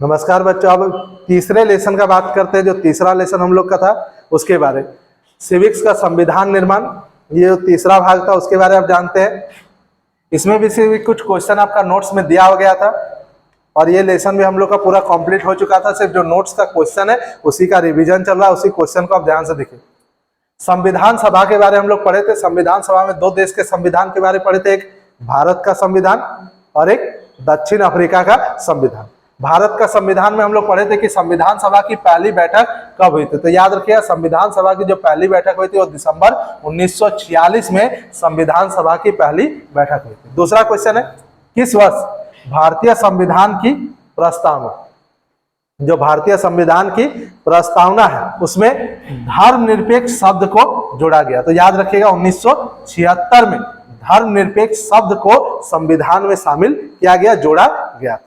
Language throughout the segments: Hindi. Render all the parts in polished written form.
नमस्कार बच्चों, अब तीसरे लेसन का बात करते हैं। जो तीसरा लेसन हम लोग का था उसके बारे, सिविक्स का संविधान निर्माण, ये जो तीसरा भाग था उसके बारे में आप जानते हैं। इसमें भी सिर्फ कुछ क्वेश्चन आपका नोट्स में दिया हो गया था और ये लेसन भी हम लोग का पूरा कंप्लीट हो चुका था। सिर्फ जो नोट्स का क्वेश्चन है उसी का रिवीजन चल रहा है, उसी क्वेश्चन को आप ध्यान से देखिए। संविधान सभा के बारे में हम लोग पढ़े थे। संविधान सभा में दो देश के संविधान के बारे में पढ़े थे, एक भारत का संविधान और एक दक्षिण अफ्रीका का संविधान। भारत का संविधान में हम लोग पढ़े थे कि संविधान सभा की पहली बैठक कब हुई थी। तो याद रखिएगा, संविधान सभा की जो पहली बैठक हुई थी वो दिसंबर 1946 में संविधान सभा की पहली बैठक हुई थी। दूसरा क्वेश्चन है, किस वर्ष भारतीय संविधान की प्रस्तावना, जो भारतीय संविधान की प्रस्तावना है उसमें धर्मनिरपेक्ष शब्द को जोड़ा गया। तो याद रखिएगा 1976 में धर्मनिरपेक्ष शब्द को संविधान में शामिल किया गया, जोड़ा गया था।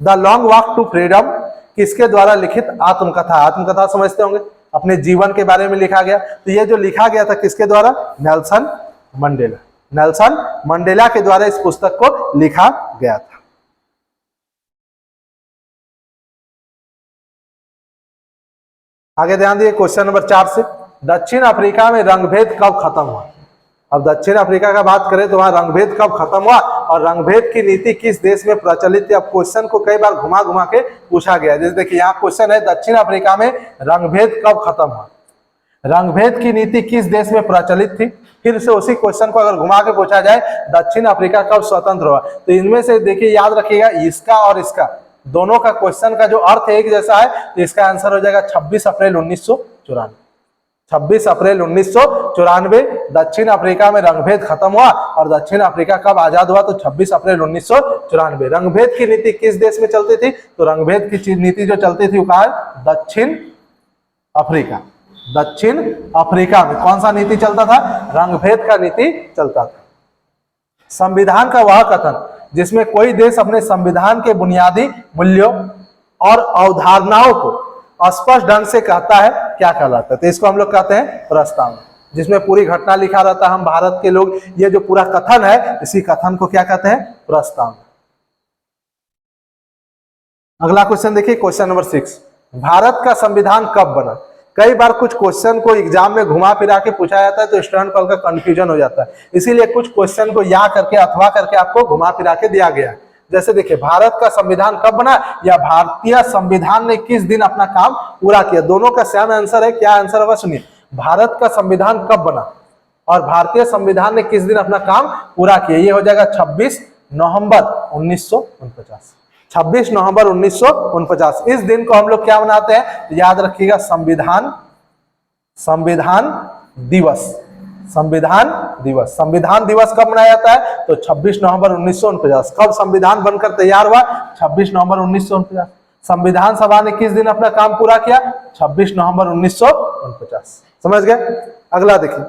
The long walk to freedom किसके द्वारा लिखित आत्मकथा, आत्मकथा समझते होंगे, अपने जीवन के बारे में लिखा गया। तो ये जो लिखा गया था किसके द्वारा, नेल्सन मंडेला, नेल्सन मंडेला के द्वारा इस पुस्तक को लिखा गया था। आगे ध्यान दिए क्वेश्चन नंबर 4 से, दक्षिण अफ्रीका में रंगभेद कब खत्म हुआ। अब दक्षिण अफ्रीका का बात करें तो वहां रंगभेद कब खत्म हुआ और रंगभेद की नीति किस देश में प्रचलित थी। अब क्वेश्चन को कई बार घुमा घुमा के पूछा गया। जैसे देखिए यहाँ क्वेश्चन है, दक्षिण अफ्रीका में रंगभेद कब खत्म हुआ, रंगभेद की नीति किस देश में प्रचलित थी। फिर से उसी क्वेश्चन को अगर घुमा के पूछा जाए, दक्षिण अफ्रीका कब स्वतंत्र हुआ, तो इनमें से देखिए याद रखिएगा, इसका और इसका दोनों का क्वेश्चन का जो अर्थ एक जैसा है, तो इसका आंसर हो जाएगा 26 अप्रैल 1994। 26 अप्रैल 1994 दक्षिण अफ्रीका में रंगभेद खत्म हुआ। और दक्षिण अफ्रीका कब आजाद हुआ, तो 26 अप्रैल 1994। रंगभेद की नीति किस देश में चलती थी, तो रंगभेद की नीति जो चलती थी वो कहा है, दक्षिण अफ्रीका। दक्षिण अफ्रीका में कौन सा नीति चलता था, रंगभेद का नीति चलता था। संविधान का वह कथन जिसमें कोई देश अपने संविधान के बुनियादी मूल्यों और अवधारणाओं को स्पष्ट ढंग से कहता है, क्या कहलाता है, तो इसको हम लोग कहते हैं प्रस्तावना, जिसमें पूरी घटना लिखा रहता है, हम भारत के लोग, ये जो पूरा कथन है इसी कथन को क्या कहते हैं, प्रस्तावना। अगला क्वेश्चन देखिए, क्वेश्चन नंबर 6, भारत का संविधान कब बना। कई बार कुछ क्वेश्चन को एग्जाम में घुमा फिरा के पूछा जाता है तो स्टूडेंट को का कंफ्यूजन हो जाता है, इसीलिए कुछ क्वेश्चन को या करके अथवा करके आपको घुमा फिरा के दिया गया है। जैसे देखिए, भारत का संविधान कब बना या भारतीय संविधान ने किस दिन अपना काम पूरा किया, दोनों का सेम आंसर है। क्या आंसर होगा सुनिए, भारत का संविधान कब बना और भारतीय संविधान ने किस दिन अपना काम पूरा किया, ये हो जाएगा 26 नवंबर 1949। 26 नवंबर 1949 इस दिन को हम लोग क्या मनाते हैं, याद रखिएगा, संविधान दिवस। संविधान दिवस, संविधान दिवस कब मनाया जाता है, तो 26 नवंबर 1949। कब संविधान बनकर तैयार हुआ, 26 नवंबर 1949। संविधान सभा ने किस दिन अपना काम पूरा किया, 26 नवंबर 1949। समझ गए। अगला देखिए,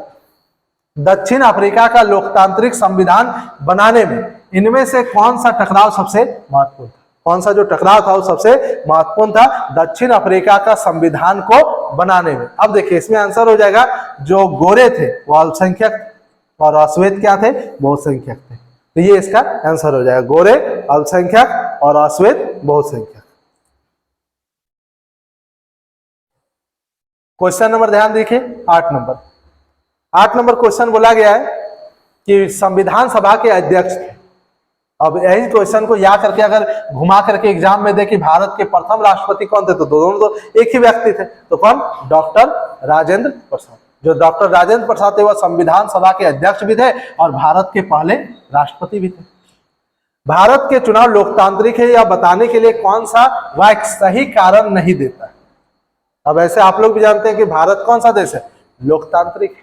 दक्षिण अफ्रीका का लोकतांत्रिक संविधान बनाने में इनमें से कौन सा टकराव सबसे महत्वपूर्ण था, कौन सा जो टकराव था वो सबसे महत्वपूर्ण था दक्षिण अफ्रीका का संविधान को बनाने में। अब देखिए इसमें आंसर हो जाएगा, जो गोरे थे वो अल्पसंख्यक और अश्वेत क्या थे, बहुसंख्यक थे। तो ये इसका आंसर हो जाएगा, गोरे अल्पसंख्यक और अश्वेत बहुसंख्यक। क्वेश्चन नंबर ध्यान देखिए 8 नंबर। 8 नंबर क्वेश्चन बोला गया है कि संविधान सभा के अध्यक्ष थे। अब यही क्वेश्चन को या करके अगर घुमा करके एग्जाम में दे कि भारत के प्रथम राष्ट्रपति कौन थे, तो दोनों तो एक ही व्यक्ति थे। तो कौन, डॉक्टर राजेंद्र प्रसाद। जो डॉक्टर राजेंद्र प्रसाद थे वह संविधान सभा के अध्यक्ष भी थे और भारत के पहले राष्ट्रपति भी थे। भारत के चुनाव लोकतांत्रिक है यह बताने के लिए कौन सा वाक्य सही कारण नहीं देता है। अब ऐसे आप लोग भी जानते हैं कि भारत कौन सा देश है, लोकतांत्रिक है।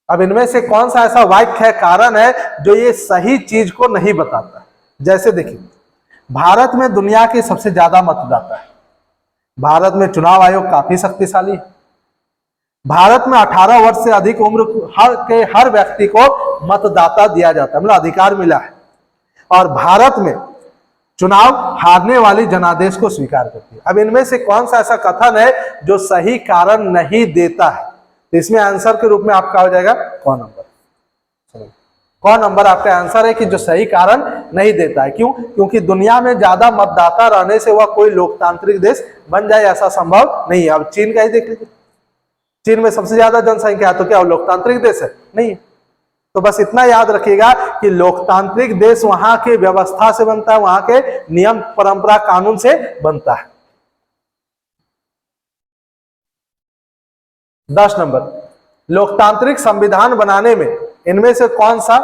अब इनमें से कौन सा ऐसा वाक्य है, कारण है जो ये सही चीज को नहीं बताता। जैसे देखिए, भारत में दुनिया के सबसे ज्यादा मतदाता है, भारत में चुनाव आयोग काफी शक्तिशाली है, भारत में 18 वर्ष से अधिक उम्र के हर व्यक्ति को मतदाता दिया जाता है, मतलब अधिकार मिला है, और भारत में चुनाव हारने वाली जनादेश को स्वीकार करती है। अब इनमें से कौन सा ऐसा कथन है जो सही कारण नहीं देता है, तो इसमें आंसर के रूप में आपका हो जाएगा कौन नंबर, कौन नंबर आपका आंसर है कि जो सही कारण नहीं देता है। क्यों? क्योंकि दुनिया में ज्यादा मतदाता रहने से वह कोई लोकतांत्रिक देश बन जाए ऐसा संभव नहीं है। अब चीन का ही देख लीजिए, चीन में सबसे ज्यादा जनसंख्या है, तो क्या वो लोकतांत्रिक देश है? नहीं है। तो बस इतना याद रखिएगा कि लोकतांत्रिक देश वहां के व्यवस्था से बनता है, वहां के नियम परंपरा कानून से बनता है। 10 नंबर, लोकतांत्रिक संविधान बनाने में इनमें से कौन सा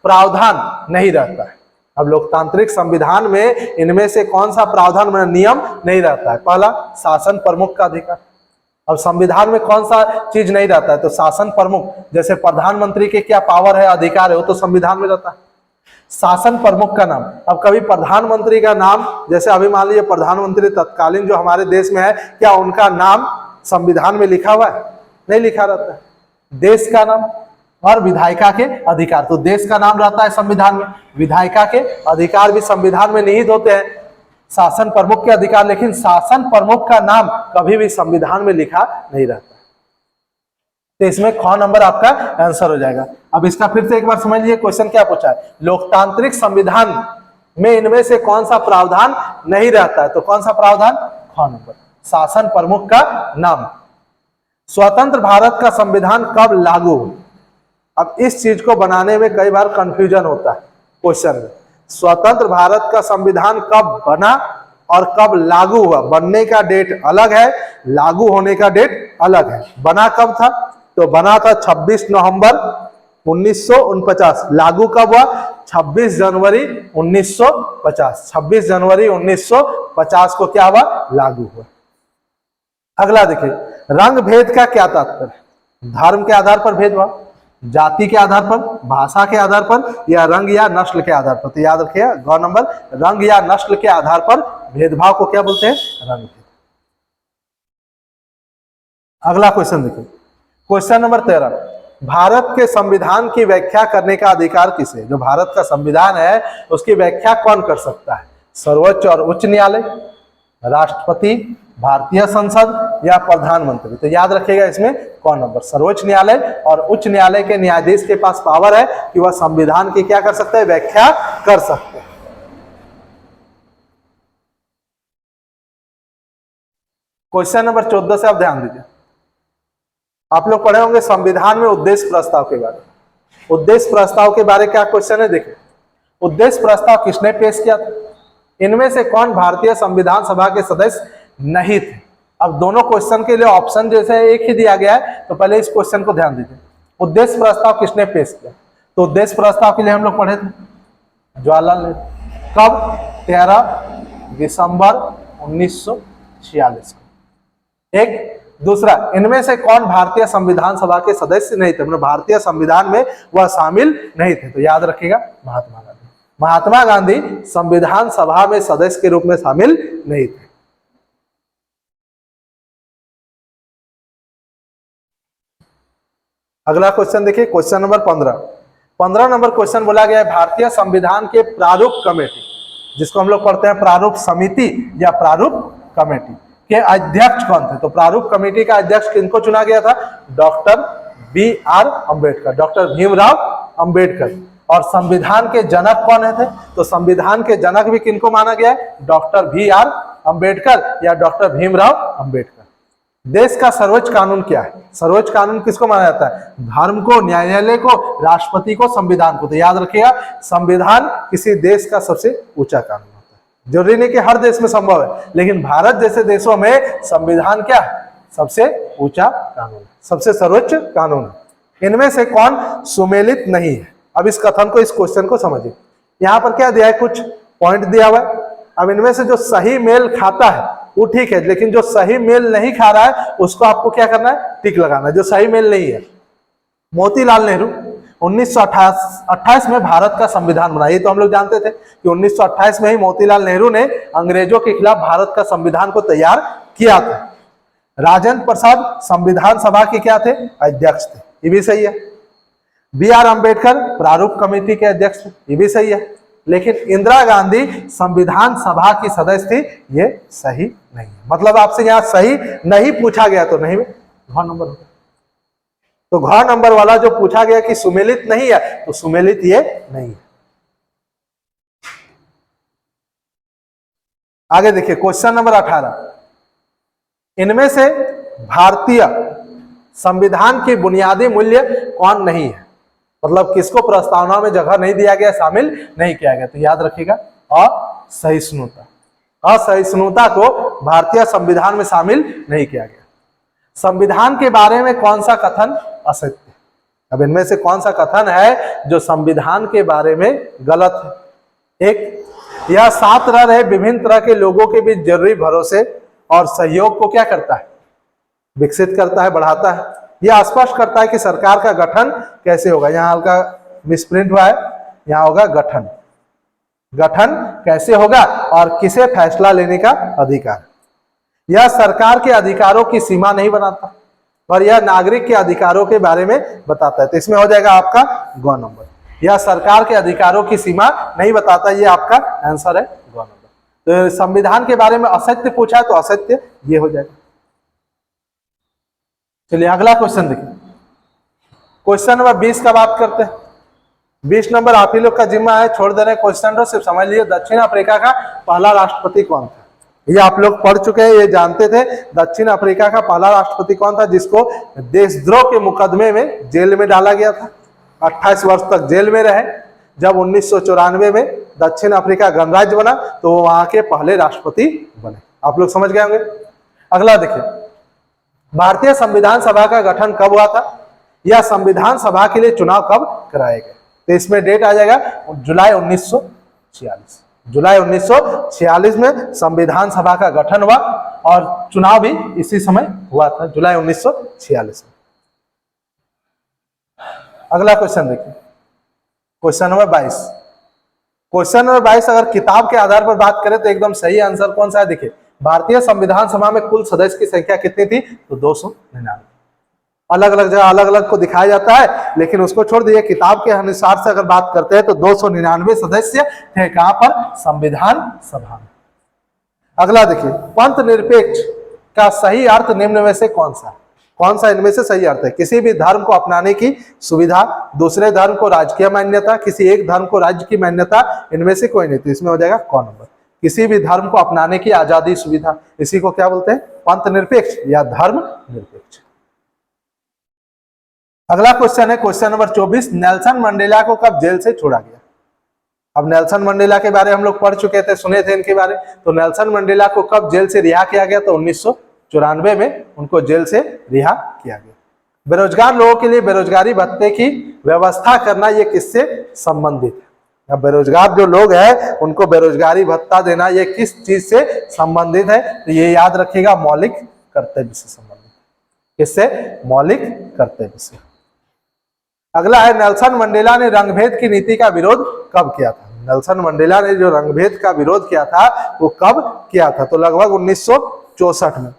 प्रावधान नहीं रहता है? अब लोकतांत्रिक संविधान में इनमें से कौन सा प्रावधान नियम नहीं रहता है? पहला, शासन प्रमुख का अधिकार। अब संविधान में कौन सा चीज नहीं रहता है? तो शासन प्रमुख, जैसे प्रधानमंत्री के क्या पावर है, अधिकार है, वो तो संविधान में रहता है। शासन प्रमुख का नाम, अब कभी प्रधानमंत्री का नाम, जैसे अभी मान लीजिए प्रधानमंत्री तत्कालीन जो हमारे देश में है, क्या उनका नाम संविधान में लिखा हुआ है? नहीं लिखा रहता है। देश का नाम और विधायिका के अधिकार, तो देश का नाम रहता है संविधान में, विधायिका के अधिकार भी संविधान में निहित होते हैं। शासन प्रमुख के अधिकार, लेकिन शासन प्रमुख का नाम कभी भी संविधान में लिखा नहीं रहता। तो इसमें ख नंबर आपका आंसर हो जाएगा। अब इसका फिर से एक बार समझ लीजिए, क्वेश्चन क्या पूछा है, लोकतांत्रिक संविधान में इनमें से कौन सा प्रावधान नहीं रहता है? तो कौन सा प्रावधान? ख नंबर, शासन प्रमुख का नाम। स्वतंत्र भारत का संविधान कब लागू हुआ? अब इस चीज को बनाने में कई बार कंफ्यूजन होता है क्वेश्चन में। स्वतंत्र भारत का संविधान कब बना और कब लागू हुआ? बनने का डेट अलग है, लागू होने का डेट अलग है। बना कब था? तो बना था 26 नवंबर 1949। लागू कब हुआ? 26 जनवरी 1950। 26 जनवरी 1950 को क्या हुआ? लागू हुआ। अगला देखिए, रंग भेद का क्या तात्पर्य? धर्म के आधार पर भेदभाव, जाति के आधार पर, भाषा के आधार पर, या रंग या नस्ल के आधार पर? तो याद रखिएगा ग नंबर, रंग या नस्ल के आधार पर भेदभाव को क्या बोलते हैं? रंग भेद। अगला क्वेश्चन देखिए, क्वेश्चन नंबर 13, भारत के संविधान की व्याख्या करने का अधिकार किसे? जो भारत का संविधान है उसकी व्याख्या कौन कर सकता है? सर्वोच्च और उच्च न्यायालय, राष्ट्रपति, भारतीय संसद, या प्रधानमंत्री? तो याद रखिएगा इसमें कौन नंबर, सर्वोच्च न्यायालय और उच्च न्यायालय के न्यायाधीश के पास पावर है कि वह संविधान की क्या कर सकते हैं? व्याख्या कर सकते हैं। क्वेश्चन नंबर 14 से आप ध्यान दीजिए। आप लोग पढ़े होंगे संविधान में उद्देश्य प्रस्ताव के बारे में। उद्देश्य प्रस्ताव के बारे में क्या क्वेश्चन है? देखिए, उद्देश्य प्रस्ताव किसने पेश किया था? इनमें से कौन भारतीय संविधान सभा के सदस्य नहीं थे? अब दोनों क्वेश्चन के लिए ऑप्शन जैसे एक ही दिया गया है, तो पहले इस क्वेश्चन को ध्यान दीजिए। उद्देश्य प्रस्ताव किसने पेश किया? तो उद्देश्य प्रस्ताव के लिए हम लोग पढ़े थे जवाहरलाल नेहरू। कब? 13 दिसंबर 1946 को। एक दूसरा, इनमें से कौन भारतीय संविधान सभा के सदस्य नहीं थे? मतलब भारतीय संविधान में वह शामिल नहीं थे। तो याद रखिएगा महात्मा गांधी। महात्मा गांधी संविधान सभा में सदस्य के रूप में शामिल नहीं थे। अगला क्वेश्चन देखिए, क्वेश्चन नंबर 15 नंबर क्वेश्चन बोला गया है, भारतीय संविधान के प्रारूप कमेटी, जिसको हम लोग पढ़ते हैं प्रारूप समिति या प्रारूप कमेटी, के अध्यक्ष कौन थे? तो प्रारूप कमेटी का अध्यक्ष किनको चुना गया था? Doctor BR Ambedkar, doctor Bhimrao Ambedkar. और संविधान के जनक कौन थे? तो संविधान के जनक भी किनको माना गया है? डॉक्टर BR अम्बेडकर या डॉक्टर भीमराव अम्बेडकर। देश का सर्वोच्च कानून क्या है? सर्वोच्च कानून किसको माना जाता है? धर्म को, न्यायालय को, राष्ट्रपति को, संविधान को। तो याद रखिएगा संविधान किसी देश का सबसे ऊंचा कानून होता है। जरूरी नहीं कि हर देश में संभव है, लेकिन भारत जैसे देशों में संविधान क्या है? सबसे ऊंचा कानून, सबसे सर्वोच्च कानून। इनमें से कौन सुमेलित नहीं है? अब इस कथन को, इस क्वेश्चन को समझिए। यहाँ पर क्या दिया है? कुछ पॉइंट दिया हुआ है। अब इनमें से जो सही मेल खाता है वो ठीक है, लेकिन जो सही मेल नहीं खा रहा है उसको आपको क्या करना है? टिक लगाना है, जो सही मेल नहीं है। मोतीलाल नेहरू 1928 में भारत का संविधान बना। ये तो हम लोग जानते थे कि 1928 में ही मोतीलाल नेहरू ने अंग्रेजों के खिलाफ भारत का संविधान को तैयार किया था। राजेंद्र प्रसाद संविधान सभा के क्या थे? अध्यक्ष थे, ये भी सही है। BR अम्बेडकर प्रारूप कमेटी के अध्यक्ष थे, ये भी सही है। लेकिन इंदिरा गांधी संविधान सभा की सदस्य थी, ये सही नहीं है। मतलब आपसे यहाँ सही नहीं पूछा गया तो नहीं में 9 नंबर होगा। तो घ नंबर वाला जो पूछा गया कि सुमेलित नहीं है, तो सुमेलित ये नहीं है। आगे देखिए क्वेश्चन नंबर 18, इनमें से भारतीय संविधान की बुनियादी मूल्य कौन नहीं है? मतलब किसको प्रस्तावना में जगह नहीं दिया गया, शामिल नहीं किया गया? तो याद रखिएगा असहिष्णुता। असहिष्णुता को भारतीय संविधान में शामिल नहीं किया गया। संविधान के बारे में कौन सा कथन असत्य? अब इनमें से कौन सा कथन है जो संविधान के बारे में गलत है? एक, यह 7 रहे विभिन्न तरह के लोगों के बीच जरूरी भरोसे और सहयोग को क्या करता है? विकसित करता है, बढ़ाता है। यह स्पष्ट करता है कि सरकार का गठन कैसे होगा। यहाँ हल्का मिसप्रिंट हुआ है, यहाँ होगा गठन। गठन कैसे होगा और किसे फैसला लेने का अधिकार। यह सरकार के अधिकारों की सीमा नहीं बनाता और यह नागरिक के अधिकारों के बारे में बताता है। तो इसमें हो जाएगा आपका ग नंबर। यह सरकार के अधिकारों की सीमा नहीं बताता, ये आपका आंसर है ग नंबर। तो संविधान के बारे में असत्य पूछा है तो असत्य ये हो जाएगा। चलिए अगला क्वेश्चन देखिए, क्वेश्चन नंबर 20 का बात करते हैं। 20 नंबर आप ही लोग का जिम्मा है, छोड़ दे रहे हैं क्वेश्चन को, सिर्फ समझ लीजिए दक्षिण अफ्रीका का पहला राष्ट्रपति कौन था? ये आप लोग पढ़ चुके हैं, ये जानते थे। दक्षिण अफ्रीका का पहला राष्ट्रपति कौन था जिसको देशद्रोह के मुकदमे में जेल में डाला गया था? 28 वर्ष तक जेल में रहे। जब 1994 में दक्षिण अफ्रीका गणराज्य बना तो वो वहां के पहले राष्ट्रपति बने। आप लोग समझ गए होंगे। अगला देखिए, भारतीय संविधान सभा का गठन कब हुआ था? या संविधान सभा के लिए चुनाव कब कराए गए? तो इसमें डेट आ जाएगा जुलाई 1946। जुलाई 1946 में संविधान सभा का गठन हुआ और चुनाव भी इसी समय हुआ था, जुलाई 1946 में। अगला क्वेश्चन देखिए, क्वेश्चन नंबर 22। क्वेश्चन नंबर 22 अगर किताब के आधार पर बात करें तो एकदम सही आंसर कौन सा है? देखिए, भारतीय संविधान सभा में कुल सदस्य की संख्या कितनी थी? तो 299। अलग अलग जगह अलग अलग को दिखाया जाता है, लेकिन उसको छोड़ दिए। किताब के अनुसार से अगर बात करते हैं तो 299 सदस्य थे। कहां पर? संविधान सभा में। अगला देखिए, पंथ निरपेक्ष का सही अर्थ निम्न में से कौन सा? कौन सा इनमें से सही अर्थ है? किसी भी धर्म को अपनाने की सुविधा, दूसरे धर्म को राजकीय मान्यता, किसी एक धर्म को राज्य की मान्यता, इनमें से कोई नहीं। तो इसमें हो जाएगा क नंबर। किसी भी धर्म को अपनाने की आजादी, सुविधा, इसी को क्या बोलते हैं? पंथ निरपेक्ष या धर्म निरपेक्ष। अगला क्वेश्चन है क्वेश्चन नंबर 24, नेल्सन मंडेला को कब जेल से छोड़ा गया? अब नेल्सन मंडेला के बारे हम लोग पढ़ चुके थे, सुने थे इनके बारे। तो नेल्सन मंडेला को कब जेल से रिहा किया गया? तो 1994 में उनको जेल से रिहा किया गया। बेरोजगार लोगों के लिए बेरोजगारी भत्ते की व्यवस्था करना, ये किससे संबंधित है? अब बेरोजगार जो लोग हैं उनको बेरोजगारी भत्ता देना, ये किस चीज से संबंधित है? तो ये याद रखिएगा, मौलिक कर्तव्य से संबंधित। किससे? मौलिक कर्तव्य से। अगला है, नेल्सन मंडेला ने रंगभेद की नीति का विरोध कब किया था? नेल्सन मंडेला ने जो रंगभेद का विरोध किया था वो कब किया था? तो लगभग 1964 में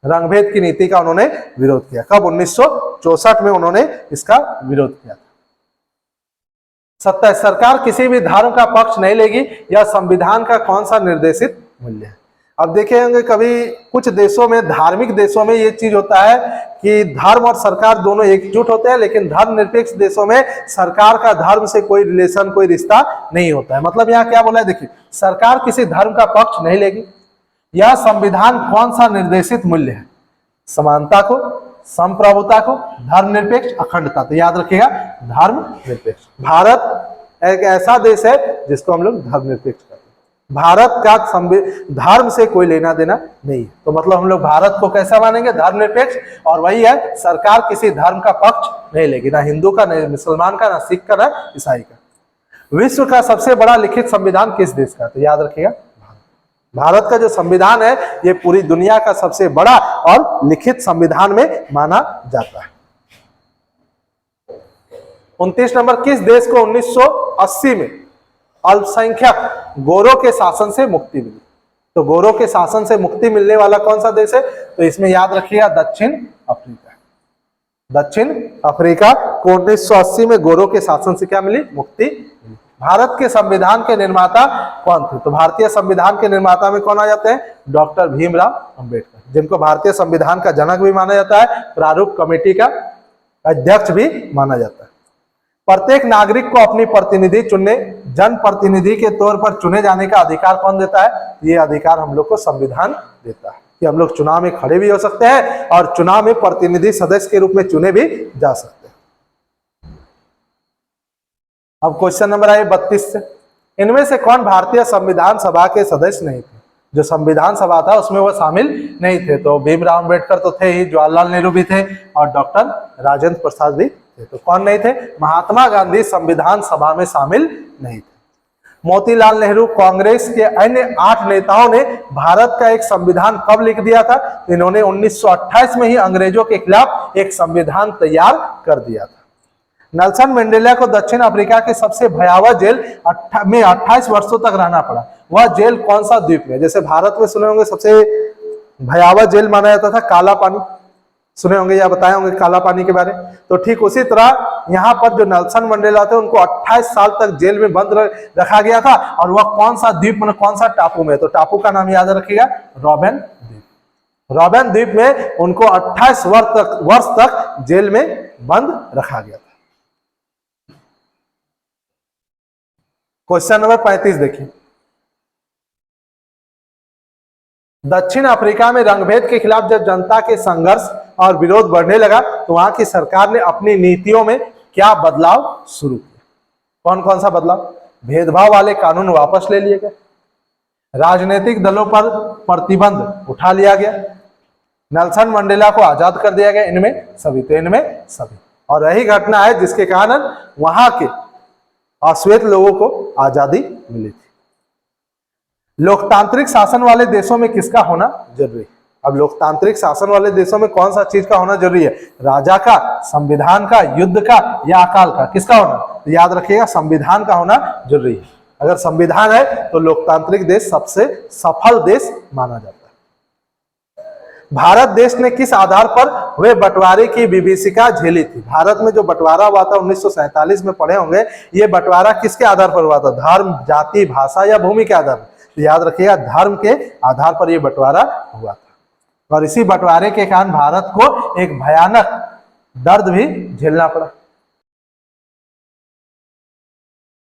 रंगभेद की नीति का उन्होंने विरोध किया। कब? 1964 में उन्होंने इसका विरोध किया था। 27, सरकार किसी भी धर्म का पक्ष नहीं लेगी, यह संविधान का कौन सा निर्देशित मूल्य है? अब देखेंगे कभी कुछ देशों में, धार्मिक देशों में ये चीज होता है कि धर्म और सरकार दोनों एकजुट होते हैं, लेकिन धर्मनिरपेक्ष देशों में सरकार का धर्म से कोई रिलेशन, कोई रिश्ता नहीं होता है। मतलब यहाँ क्या बोला है? देखिए, सरकार किसी धर्म का पक्ष नहीं लेगी। यह संविधान कौन सा निर्देशित मूल्य है? समानता को, संप्रभुता को, धर्मनिरपेक्ष, अखंडता। तो याद रखिएगा धर्मनिरपेक्ष। भारत एक ऐसा देश है जिसको हम लोग धर्मनिरपेक्ष कहते हैं। भारत का धर्म से कोई लेना देना नहीं है। तो मतलब हम लोग भारत को कैसा मानेंगे? धर्मनिरपेक्ष। और वही है, सरकार किसी धर्म का पक्ष नहीं लेगी, ना हिंदू का, ना मुसलमान का, ना सिख का, ना ईसाई का। विश्व का सबसे बड़ा लिखित संविधान किस देश का? तो याद रखिएगा भारत का जो संविधान है ये पूरी दुनिया का सबसे बड़ा और लिखित संविधान में माना जाता है। 29 नंबर, किस देश को 1980 में अल्पसंख्यक गोरों के शासन से मुक्ति मिली? तो गोरों के शासन से मुक्ति मिलने वाला कौन सा देश है? तो इसमें याद रखिएगा दक्षिण अफ्रीका। दक्षिण अफ्रीका को 1980 में गोरों के शासन से क्या मिली? मुक्ति मिली। भारत के संविधान के निर्माता कौन थे? तो भारतीय संविधान के निर्माता में कौन आ जाते हैं? डॉक्टर भीमराव अंबेडकर, जिनको भारतीय संविधान का जनक भी माना जाता है, प्रारूप कमेटी का अध्यक्ष भी माना जाता है। प्रत्येक नागरिक को अपनी प्रतिनिधि चुनने, जन प्रतिनिधि के तौर पर चुने जाने का अधिकार कौन देता है? ये अधिकार हम लोग को संविधान देता है कि हम लोग चुनाव में खड़े भी हो सकते हैं और चुनाव में प्रतिनिधि सदस्य के रूप में चुने भी जा सकते हैं। अब क्वेश्चन नंबर आए 32 से, इनमें से कौन भारतीय संविधान सभा के सदस्य नहीं थे? जो संविधान सभा था उसमें वो शामिल नहीं थे। तो भीमराव अम्बेडकर तो थे ही, जवाहरलाल नेहरू भी थे और डॉक्टर राजेंद्र प्रसाद भी थे। तो कौन नहीं थे? महात्मा गांधी संविधान सभा में शामिल नहीं थे। मोतीलाल नेहरू, कांग्रेस के अन्य 8 नेताओं ने भारत का एक संविधान कब लिख दिया था? इन्होंने 1928 में ही अंग्रेजों के खिलाफ एक संविधान तैयार कर दिया था। नेल्सन मंडेला को दक्षिण अफ्रीका के सबसे भयावह जेल में 28 वर्षों तक रहना पड़ा। वह जेल कौन सा द्वीप में? जैसे भारत में सुने होंगे सबसे भयावह जेल माना जाता था काला पानी, सुने होंगे या बताए होंगे काला पानी के बारे। तो ठीक उसी तरह यहाँ पर जो नेल्सन मंडेला थे उनको 28 साल तक जेल में बंद रखा गया था। और वह कौन सा द्वीप में, कौन सा टापू में? तो टापू का नाम याद रखिएगा, रॉबेन द्वीप। रॉबेन द्वीप में उनको 28 वर्ष तक जेल में बंद रखा गया था। क्वेश्चन नंबर 35 देखिए, दक्षिण अफ्रीका में रंगभेद के खिलाफ जब जनता के संघर्ष और विरोध बढ़ने लगा तो वहां की सरकार ने अपनी नीतियों में क्या बदलाव शुरू किया? कौन कौन सा बदलाव? भेदभाव वाले कानून वापस ले लिए गए, राजनीतिक दलों पर प्रतिबंध उठा लिया गया, नेल्सन मंडेला को आजाद कर दिया गया। इनमें सभी, तो इनमें सभी। और यही घटना है जिसके कारण वहां के अश्वेत लोगों को आजादी मिली थी। लोकतांत्रिक शासन वाले देशों में किसका होना जरूरी है? अब लोकतांत्रिक शासन वाले देशों में कौन सा चीज का होना जरूरी है? राजा का, संविधान का, युद्ध का या अकाल का? किसका होना? तो याद रखिएगा, संविधान का होना जरूरी है। अगर संविधान है तो लोकतांत्रिक देश सबसे सफल देश माना जाता है। भारत देश ने किस आधार पर हुए बंटवारे की विभीषिका झेली थी? भारत में जो बंटवारा हुआ था 1947 में, पढ़े होंगे, ये बंटवारा किसके आधार पर हुआ था? धर्म, जाति, भाषा या भूमि के आधार पर? तो याद रखिएगा, धर्म के आधार पर यह बंटवारा हुआ था। और इसी बंटवारे के कारण भारत को एक भयानक दर्द भी झेलना पड़ा।